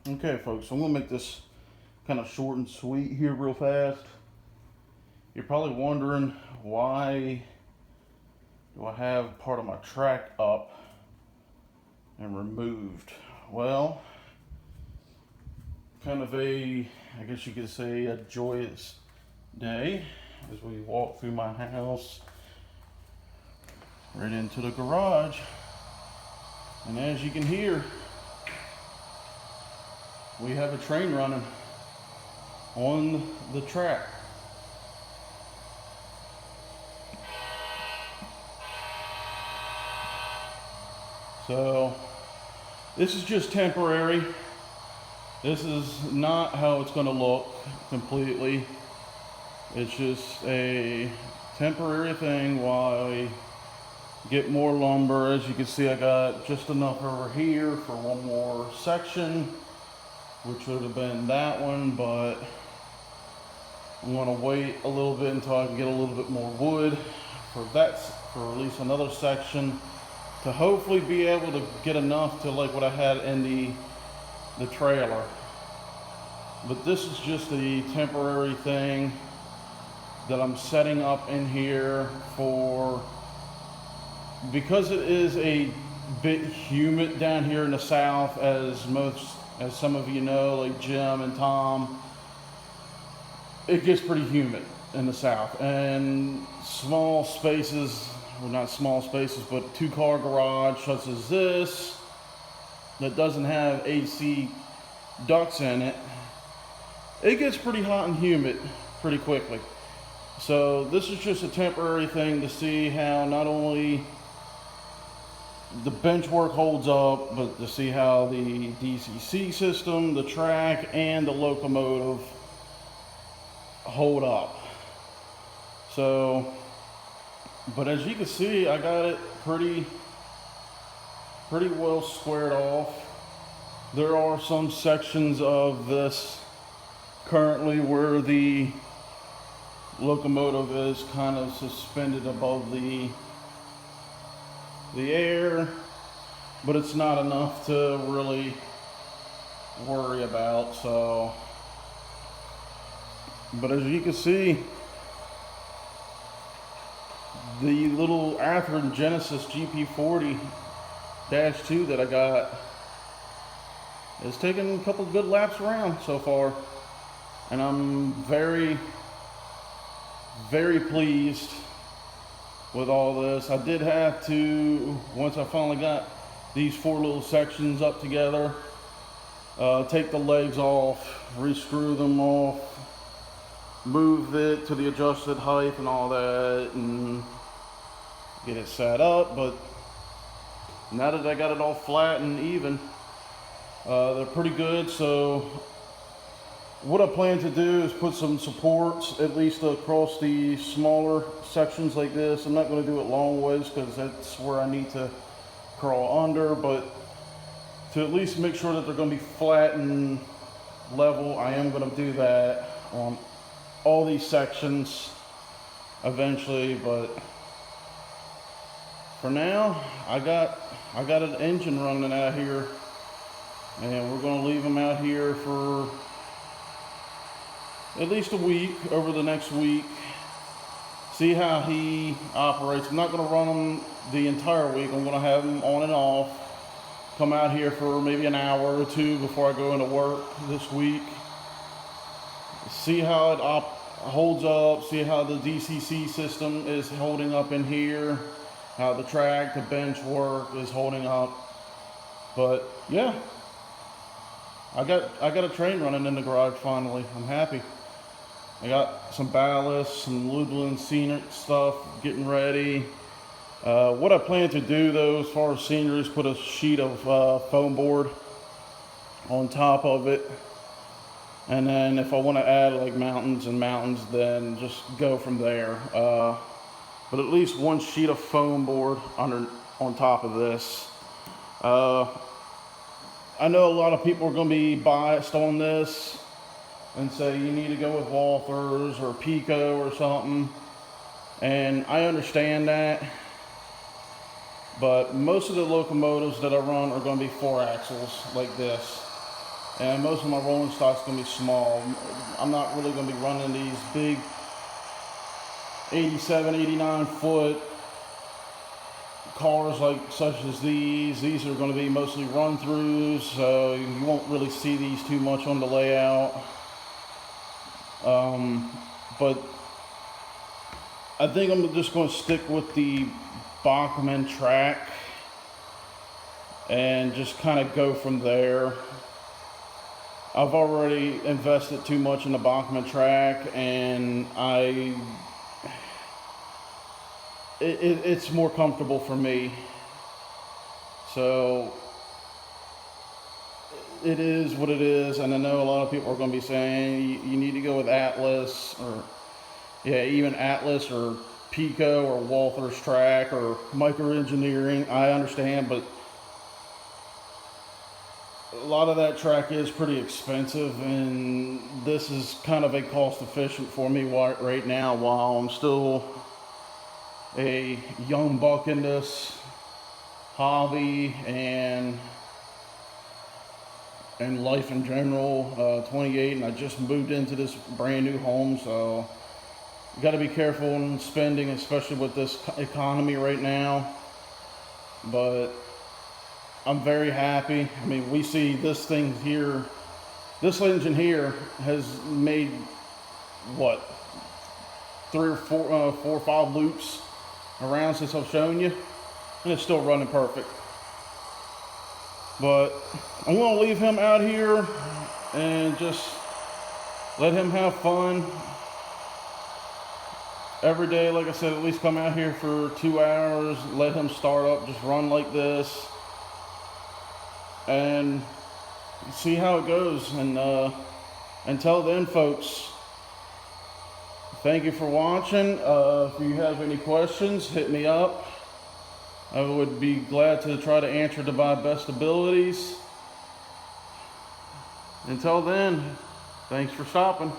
Okay, folks, so I'm going to make this kind of short and sweet here real fast. You're probably wondering, why do I have part of my track up and removed? Well, kind of I guess you could say, a joyous day as we walk through my house right into the garage. And as you can hear, we have a train running on the track. So this is just temporary. This is not how it's going to look completely. It's just a temporary thing while I get more lumber. As you can see, I got just enough over here for one more section, which would have been that one, but I'm going to wait a little bit until I can get a little bit more wood for at least another section, to hopefully be able to get enough to like what I had in the trailer. But this is just a temporary thing that I'm setting up in here for, because it is a bit humid down here in the south, as some of you know, like Jim and Tom. It gets pretty humid in the south, and small spaces, well, not small spaces, but two-car garage such as this that doesn't have AC ducts in it, it gets pretty hot and humid pretty quickly. So this is just a temporary thing to see how not only the bench work holds up, but to see how the DCC system, the track, and the locomotive hold up. So, but as you can see, I got it pretty well squared off. There are some sections of this currently where the locomotive is kind of suspended above the air, but it's not enough to really worry about. So, but as you can see, the little Athearn Genesis GP40-2 that I got is taking a couple good laps around so far, and I'm very pleased with all this. I did have to, once I finally got these four little sections up together, take the legs off, re-screw them off, move it to the adjusted height and all that, and get it set up. But now that I got it all flat and even, they're pretty good. So what I plan to do is put some supports at least across the smaller sections like this. I'm not going to do it long ways because that's where I need to crawl under, but to at least make sure that they're going to be flat and level, I am going to do that on all these sections eventually. But for now, I got an engine running out here, and we're going to leave them out here for at least a week, over the next week, see how he operates. I'm not going to run him the entire week. I'm going to have him on and off, come out here for maybe an hour or two before I go into work this week, see how it holds up, see how the DCC system is holding up in here, how the track, the bench work is holding up. But yeah, I got a train running in the garage finally. I'm happy. I got some ballast, some Lublin scenic stuff getting ready. What I plan to do though, as far as scenery, is put a sheet of foam board on top of it. And then if I want to add like mountains, then just go from there. But at least one sheet of foam board on top of this. I know a lot of people are going to be biased on this and say you need to go with Walthers or Pico or something, and I understand that, but most of the locomotives that I run are going to be 4 axles like this. and most of my rolling stock's gonna be small. I'm not really gonna be running these big 87, 89 foot cars like such as these. These are going to be mostly run-throughs, so you won't really see these too much on the layout. But I think I'm just going to stick with the Bachmann track and just kind of go from there. I've already invested too much in the Bachmann track, and it's more comfortable for me. So it is what it is, and I know a lot of people are going to be saying you need to go with Atlas, or even Atlas or Pico or Walther's track or Micro Engineering. I understand, but a lot of that track is pretty expensive, and this is kind of a cost efficient for me right now while I'm still a young buck in this hobby and life in general. 28, and I just moved into this brand new home, so you got to be careful in spending, especially with this economy right now. But I'm very happy. I mean, we see this thing here, this engine here has made what, 3 or 4 or 5 loops around since I've shown you, and it's still running perfect. But I'm going to leave him out here and just let him have fun every day. Like I said, at least come out here for 2 hours, let him start up, just run like this, and see how it goes. And until then, folks, thank you for watching. If you have any questions, hit me up. I would be glad to try to answer to my best abilities. Until then, thanks for stopping.